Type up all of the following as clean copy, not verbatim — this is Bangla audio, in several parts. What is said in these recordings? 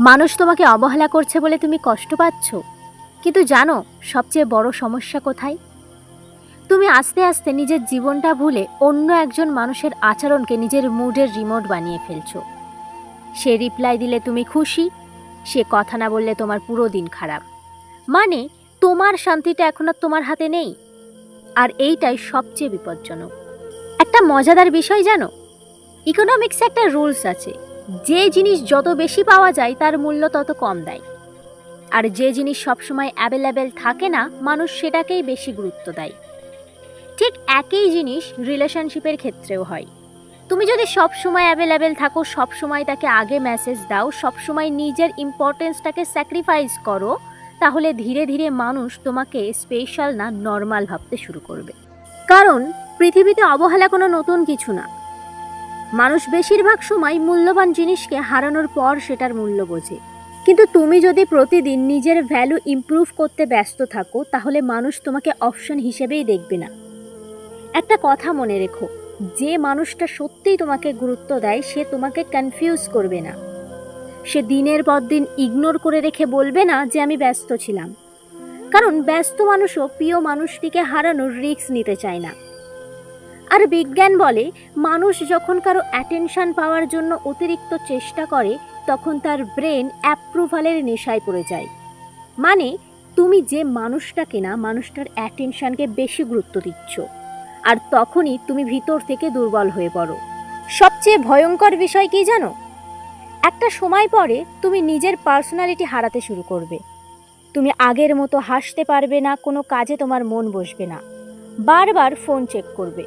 মানুষ তোমাকে অবহেলা করছে বলে তুমি কষ্ট পাচ্ছ, কিন্তু জানো সবচেয়ে বড় সমস্যা কোথায়? তুমি আস্তে আস্তে নিজের জীবনটা ভুলে অন্য একজন মানুষের আচরণকে নিজের মুডের রিমোট বানিয়ে ফেলছো। সে রিপ্লাই দিলে তুমি খুশি, সে কথা না বললে তোমার পুরো দিন খারাপ। মানে তোমার শান্তিটা এখন আর তোমার হাতে নেই। আর এইটাই সবচেয়ে বিপজ্জনক। একটা মজাদার বিষয় জানো, ইকোনমিক্সে একটা রুলস আছে, যে জিনিস যত বেশি পাওয়া যায় তার মূল্য তত কম দেয়। আর যে জিনিস সবসময় অ্যাভেলেবেল থাকে না, মানুষ সেটাকেই বেশি গুরুত্ব দেয়। ঠিক একই জিনিস রিলেশনশিপের ক্ষেত্রেও হয়। তুমি যদি সবসময় অ্যাভেলেবেল থাকো, সবসময় তাকে আগে মেসেজ দাও, সবসময় নিজের ইম্পর্টেন্সটাকে স্যাক্রিফাইস করো, তাহলে ধীরে ধীরে মানুষ তোমাকে স্পেশাল না নর্মাল ভাবতে শুরু করবে। কারণ পৃথিবীতে অবহেলা কোনো নতুন কিছু না। মানুষ বেশিরভাগ সময় মূল্যবান জিনিসকে হারানোর পর সেটার মূল্য বোঝে। কিন্তু তুমি যদি প্রতিদিন নিজের ভ্যালু ইমপ্রুভ করতে ব্যস্ত থাকো, তাহলে মানুষ তোমাকে অপশন হিসেবেই দেখবে না। একটা কথা মনে রেখো, যে মানুষটা সত্যিই তোমাকে গুরুত্ব দেয় সে তোমাকে কনফিউজ করবে না। সে দিনের পর দিন ইগনোর করে রেখে বলবে না যে আমি ব্যস্ত ছিলাম। কারণ ব্যস্ত মানুষও প্রিয় মানুষটিকে হারানোর রিস্ক নিতে চায় না। আর বিজ্ঞান বলে, মানুষ যখন কারো অ্যাটেনশন পাওয়ার জন্য অতিরিক্ত চেষ্টা করে, তখন তার ব্রেন অ্যাপ্রুভালের নেশায় পড়ে যায়। মানে তুমি যে মানুষটাকে না, মানুষটার অ্যাটেনশনকে বেশি গুরুত্ব দিচ্ছ, আর তখনই তুমি ভিতর থেকে দুর্বল হয়ে পড়ো। সবচেয়ে ভয়ঙ্কর বিষয় কি জানো? একটা সময় পরে তুমি নিজের পার্সোনালিটি হারাতে শুরু করবে। তুমি আগের মতো হাসতে পারবে না, কোনো কাজে তোমার মন বসবে না, বারবার ফোন চেক করবে।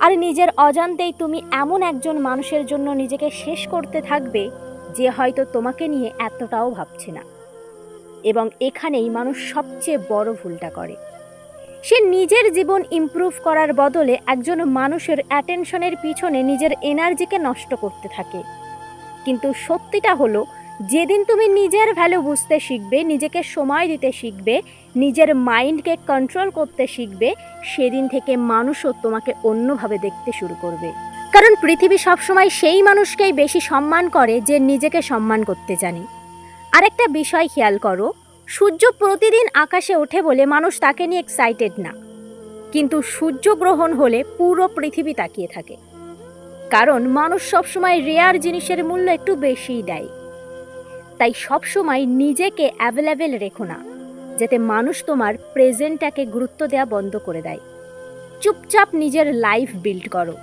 আর নিজের অজান্তেই তুমি এমন একজন মানুষের জন্য নিজেকে শেষ করতে থাকবে, যে হয়তো তোমাকে নিয়ে এতটাও ভাবছে না। এবং এখানেই মানুষ সবচেয়ে বড় ভুলটা করে। সে নিজের জীবন ইমপ্রুভ করার বদলে একজন মানুষের অ্যাটেনশনের পিছনে নিজের এনার্জিকে নষ্ট করতে থাকে। কিন্তু সত্যিটা হলো, যেদিন তুমি নিজের ভ্যালু বুঝতে শিখবে, নিজেকে সময় দিতে শিখবে, নিজের মাইন্ডকে কন্ট্রোল করতে শিখবে, সেদিন থেকে মানুষও তোমাকে অন্যভাবে দেখতে শুরু করবে। কারণ পৃথিবী সবসময় সেই মানুষকেই বেশি সম্মান করে যে নিজেকে সম্মান করতে জানে। আরেকটা বিষয় খেয়াল করো, সূর্য প্রতিদিন আকাশে ওঠে বলে মানুষ তাকে নিয়ে এক্সাইটেড না, কিন্তু সূর্যগ্রহণ হলে পুরো পৃথিবী তাকিয়ে থাকে। কারণ মানুষ সবসময় রেয়ার জিনিসের মূল্য একটু বেশিই দেয়। তাই সবসময় নিজেকে অ্যাভেলেবেল রেখো না, যাতে মানুষ তোমার প্রেজেন্টটাকে গুরুত্ব দেওয়া বন্ধ করে দেয়। চুপচাপ নিজের লাইফ বিল্ড করো,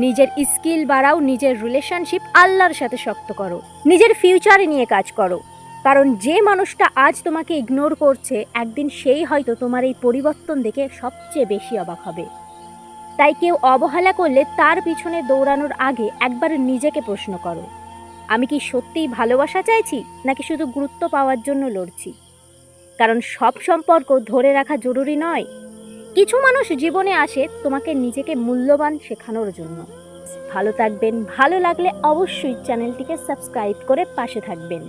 নিজের স্কিল বাড়াও, নিজের রিলেশনশিপ আল্লাহর সাথে শক্ত করো, নিজের ফিউচার নিয়ে কাজ করো। কারণ যে মানুষটা আজ তোমাকে ইগনোর করছে, একদিন সেই হয়তো তোমার এই পরিবর্তন দেখে সবচেয়ে বেশি অবাক হবে। তাই কেউ অবহেলা করলে তার পিছনে দৌড়ানোর আগে একবার নিজেকে প্রশ্ন করো, আমি কি সত্যিই ভালোবাসা চাইছি, নাকি শুধু গুরুত্ব পাওয়ার জন্য লড়ছি? কারণ সব সম্পর্ক ধরে রাখা জরুরি নয়। কিছু মানুষ জীবনে আসে তোমাকে নিজেকে মূল্যবান শেখানোর জন্য। ভালো থাকবেন। ভালো লাগলে অবশ্যই চ্যানেলটিকে সাবস্ক্রাইব করে পাশে থাকবেন।